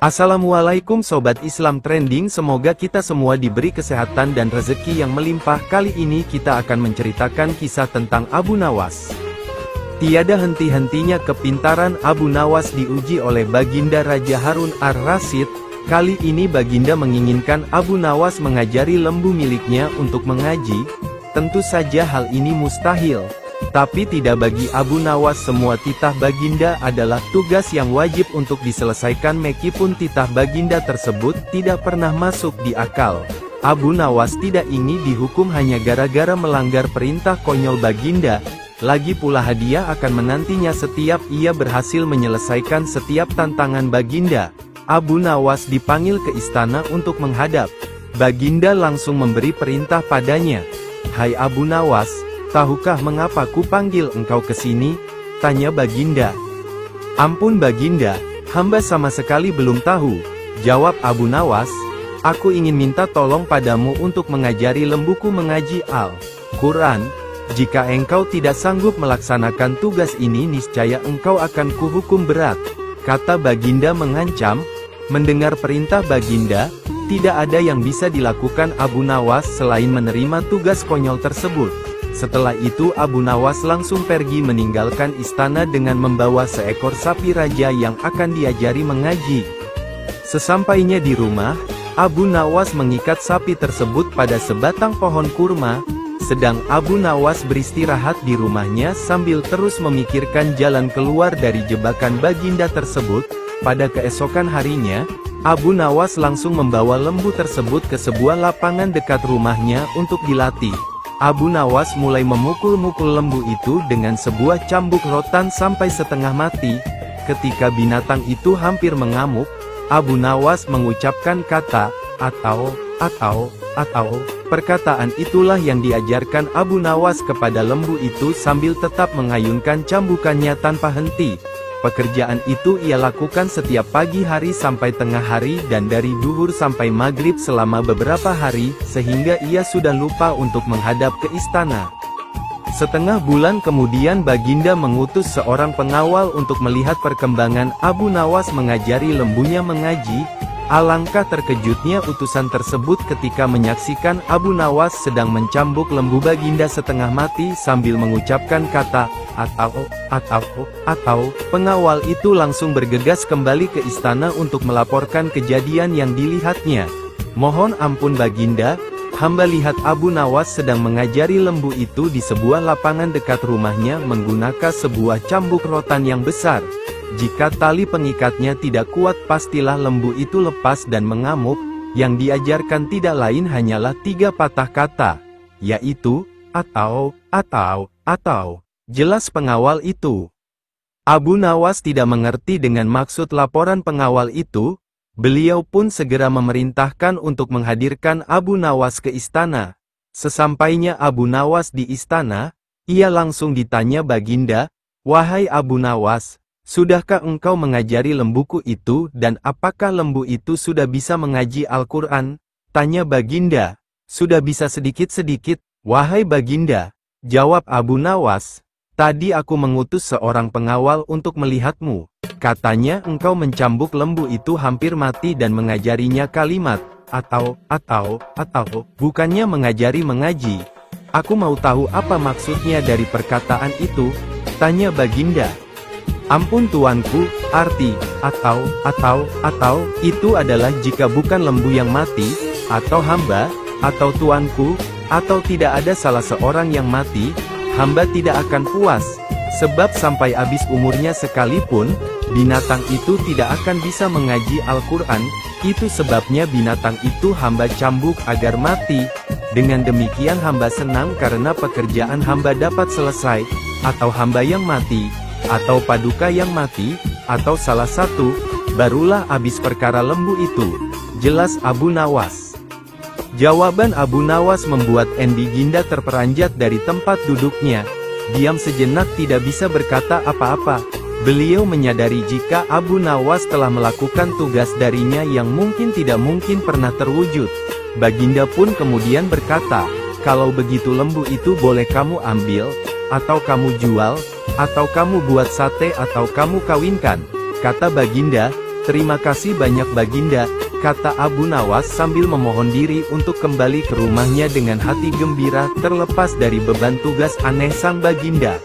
Assalamualaikum Sobat Islam Trending, semoga kita semua diberi kesehatan dan rezeki yang melimpah. Kali ini kita akan menceritakan kisah tentang Abu Nawas. Tiada henti-hentinya kepintaran Abu Nawas diuji oleh Baginda Raja Harun ar-Rasyid. Kali ini Baginda menginginkan Abu Nawas mengajari lembu miliknya untuk mengaji. Tentu saja hal ini mustahil. Tapi tidak bagi Abu Nawas, semua titah Baginda adalah tugas yang wajib untuk diselesaikan meskipun titah Baginda tersebut tidak pernah masuk di akal. Abu Nawas tidak ingin dihukum hanya gara-gara melanggar perintah konyol Baginda. Lagi pula hadiah akan menantinya setiap ia berhasil menyelesaikan setiap tantangan Baginda. Abu Nawas dipanggil ke istana untuk menghadap. Baginda langsung memberi perintah padanya. "Hai Abu Nawas, tahukah mengapa ku panggil engkau ke sini?" tanya Baginda. "Ampun Baginda, hamba sama sekali belum tahu," jawab Abu Nawas. "Aku ingin minta tolong padamu untuk mengajari lembuku mengaji Al-Quran. Jika engkau tidak sanggup melaksanakan tugas ini, niscaya engkau akan kuhukum berat," kata Baginda mengancam. Mendengar perintah Baginda, tidak ada yang bisa dilakukan Abu Nawas selain menerima tugas konyol tersebut. Setelah itu Abu Nawas langsung pergi meninggalkan istana dengan membawa seekor sapi raja yang akan diajari mengaji. Sesampainya di rumah, Abu Nawas mengikat sapi tersebut pada sebatang pohon kurma. Sedang Abu Nawas beristirahat di rumahnya sambil terus memikirkan jalan keluar dari jebakan Baginda tersebut. Pada keesokan harinya, Abu Nawas langsung membawa lembu tersebut ke sebuah lapangan dekat rumahnya untuk dilatih. Abu Nawas mulai memukul-mukul lembu itu dengan sebuah cambuk rotan sampai setengah mati. Ketika binatang itu hampir mengamuk, Abu Nawas mengucapkan kata, atau. Perkataan itulah yang diajarkan Abu Nawas kepada lembu itu sambil tetap mengayunkan cambukannya tanpa henti. Pekerjaan itu ia lakukan setiap pagi hari sampai tengah hari dan dari duhur sampai maghrib selama beberapa hari, sehingga ia sudah lupa untuk menghadap ke istana. Setengah bulan kemudian Baginda mengutus seorang pengawal untuk melihat perkembangan Abu Nawas mengajari lembunya mengaji. Alangkah terkejutnya utusan tersebut ketika menyaksikan Abu Nawas sedang mencambuk lembu Baginda setengah mati sambil mengucapkan kata, atau. Pengawal itu langsung bergegas kembali ke istana untuk melaporkan kejadian yang dilihatnya. "Mohon ampun Baginda, hamba lihat Abu Nawas sedang mengajari lembu itu di sebuah lapangan dekat rumahnya menggunakan sebuah cambuk rotan yang besar. Jika tali pengikatnya tidak kuat, pastilah lembu itu lepas dan mengamuk. Yang diajarkan tidak lain hanyalah 3 patah kata, yaitu, atau. Jelas pengawal itu. Abu Nawas tidak mengerti dengan maksud laporan pengawal itu. Beliau pun segera memerintahkan untuk menghadirkan Abu Nawas ke istana. Sesampainya Abu Nawas di istana, ia langsung ditanya Baginda, "Wahai Abu Nawas, sudahkah engkau mengajari lembuku itu dan apakah lembu itu sudah bisa mengaji Al-Quran?" tanya Baginda. "Sudah bisa sedikit-sedikit, wahai Baginda," jawab Abu Nawas. "Tadi aku mengutus seorang pengawal untuk melihatmu. Katanya engkau mencambuk lembu itu hampir mati dan mengajarinya kalimat, atau, bukannya mengajari mengaji. Aku mau tahu apa maksudnya dari perkataan itu," tanya Baginda. "Ampun tuanku, arti, atau, itu adalah jika bukan lembu yang mati, atau hamba, atau tuanku, atau tidak ada salah seorang yang mati, hamba tidak akan puas. Sebab sampai habis umurnya sekalipun, binatang itu tidak akan bisa mengaji Al-Quran. Itu sebabnya binatang itu hamba cambuk agar mati. Dengan demikian hamba senang karena pekerjaan hamba dapat selesai, atau hamba yang mati, atau paduka yang mati, atau salah satu, barulah habis perkara lembu itu," jelas Abu Nawas. Jawaban Abu Nawas membuat Baginda terperanjat dari tempat duduknya. Diam sejenak tidak bisa berkata apa-apa. Beliau menyadari jika Abu Nawas telah melakukan tugas darinya yang mungkin tidak mungkin pernah terwujud. Baginda pun kemudian berkata, "Kalau begitu lembu itu boleh kamu ambil, atau kamu jual, atau kamu buat sate atau kamu kawinkan," kata Baginda. Terima kasih banyak Baginda, kata Abu Nawas sambil memohon diri untuk kembali ke rumahnya dengan hati gembira terlepas dari beban tugas aneh sang Baginda.